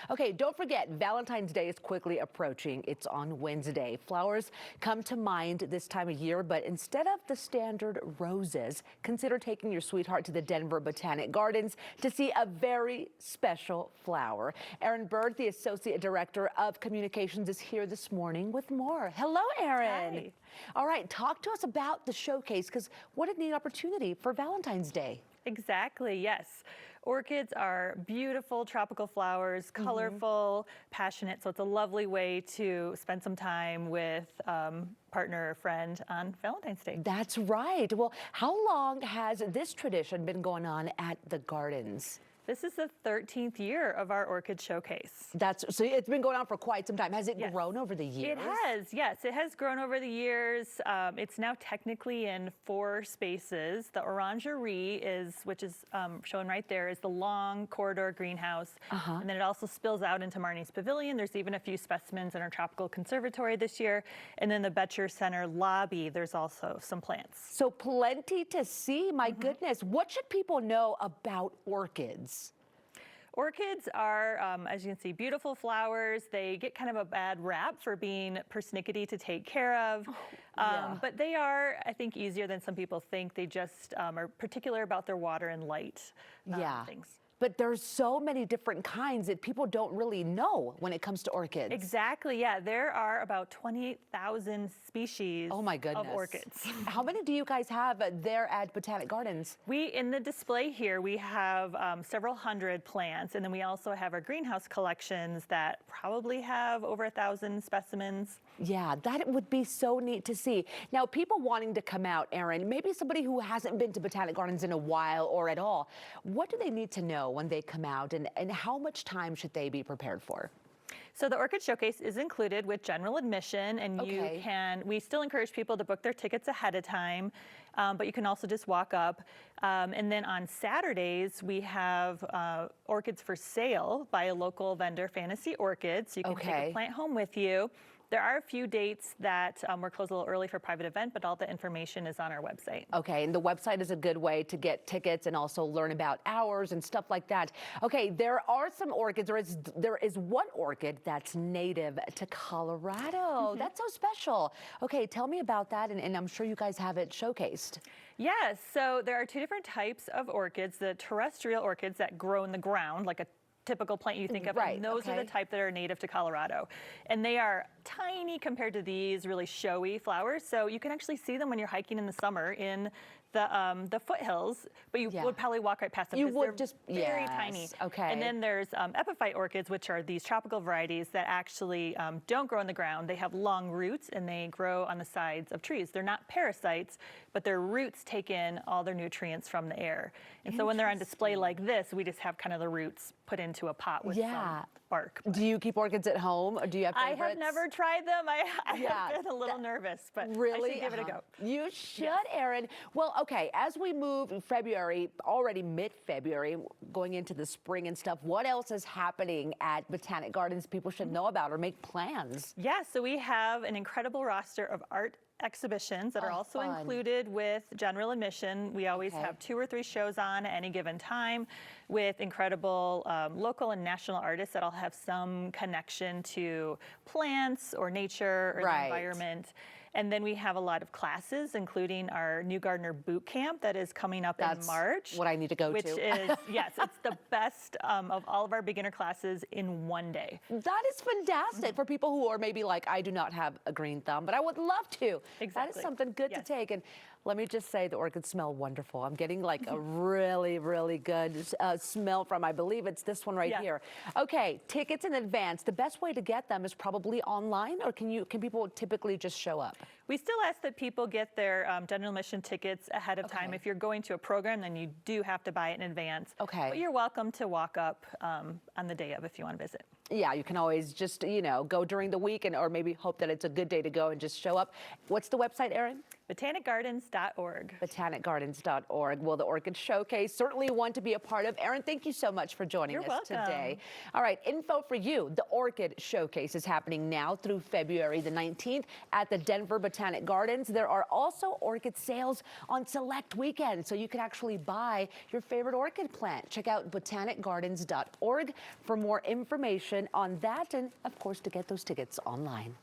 Okay, don't forget, Valentine's Day is quickly approaching. It's on Wednesday. Flowers come to mind this time of year, but instead of the standard roses, consider taking your sweetheart to the Denver Botanic Gardens to see a very special flower. Erin Bird, the Associate Director of Communications, is here this morning with more. Hello, Erin. Hi. All right, talk to us about the showcase, because what a neat opportunity for Valentine's Day. Exactly, yes. Orchids are beautiful tropical flowers, colorful, passionate, so it's a lovely way to spend some time with partner or friend on Valentine's Day. That's right. Well, how long has this tradition been going on at the gardens? This is the 13th year of our Orchid Showcase. So it's been going on for quite some time. Has it Yes. grown over the years? It has, yes. It has grown over the years. It's now technically in 4 spaces. The orangerie which is shown right there, is the long corridor greenhouse. And then it also spills out into Marnie's Pavilion. There's even a few specimens in our tropical conservatory this year. And then the Betcher Center lobby, there's also some plants. So plenty to see. My goodness. What should people know about orchids? Orchids are, as you can see, beautiful flowers. They get kind of a bad rap for being persnickety to take care of. But they are, I think, easier than some people think. They just are particular about their water and light things. But there's so many different kinds that people don't really know when it comes to orchids. Exactly, yeah. There are about 28,000 species Oh my goodness. of orchids. How many do you guys have there at Botanic Gardens? In the display here, we have several hundred plants, and then we also have our greenhouse collections that probably have over 1,000 specimens. Yeah, that would be so neat to see. Now, people wanting to come out, Erin, maybe somebody who hasn't been to Botanic Gardens in a while or at all, what do they need to know when they come out, and how much time should they be prepared for? So the Orchid Showcase is included with general admission, and we still encourage people to book their tickets ahead of time, but you can also just walk up. And then on Saturdays, we have orchids for sale by a local vendor, Fantasy Orchids. So you can take a plant home with you. There are a few dates that we're closed a little early for private event, but all the information is on our website. Okay, and the website is a good way to get tickets and also learn about hours and stuff like that. Okay, there are some orchids, there is one orchid that's native to Colorado. That's so special. Okay, tell me about that, and I'm sure you guys have it showcased. Yes, so there are 2 different types of orchids. The terrestrial orchids that grow in the ground, like a typical plant you think of, and those are the type that are native to Colorado. And they are tiny compared to these really showy flowers, so you can actually see them when you're hiking in the summer in the foothills, but you would probably walk right past them. You would just very tiny. Okay. And then there's epiphyte orchids, which are these tropical varieties that actually don't grow in the ground. They have long roots and they grow on the sides of trees. They're not parasites, but their roots take in all their nutrients from the air. And so when they're on display like this, we just have kind of the roots put into a pot with some bark. Do you keep orchids at home, or do you have favorites? I have never tried them. I have been a little nervous, but really? I should give it a go. You should, Erin. Well, okay, as we move in February, already mid-February, going into the spring and stuff, what else is happening at Botanic Gardens people should know about or make plans? Yeah, so we have an incredible roster of art exhibitions that are also included with general admission. We always have 2 or 3 shows on at any given time with incredible local and national artists that all have some connection to plants or nature or the environment. And then we have a lot of classes, including our New Gardener Boot Camp that is coming up in March. What I need to go which to. Is, yes, it's the best of all of our beginner classes in one day. That is fantastic for people who are maybe like, I do not have a green thumb, but I would love to. Exactly. That is something good to take. And let me just say, the orchids smell wonderful. I'm getting like a really, really good smell from, I believe it's this one right here. Okay, tickets in advance. The best way to get them is probably online, or can people typically just show up? We still ask that people get their general admission tickets ahead of time. If you're going to a program, then you do have to buy it in advance. But you're welcome to walk up on the day of if you want to visit. Yeah, you can always just, go during the week or maybe hope that it's a good day to go and just show up. What's the website, Erin? botanicgardens.org. botanicgardens.org. Well, the Orchid Showcase, certainly one to be a part of. Erin, thank you so much for joining us today. All right, info for you. The Orchid Showcase is happening now through February the 19th at the Denver Botanic Botanic Gardens. There are also orchid sales on select weekends, so you can actually buy your favorite orchid plant. Check out botanicgardens.org for more information on that and, of course, to get those tickets online.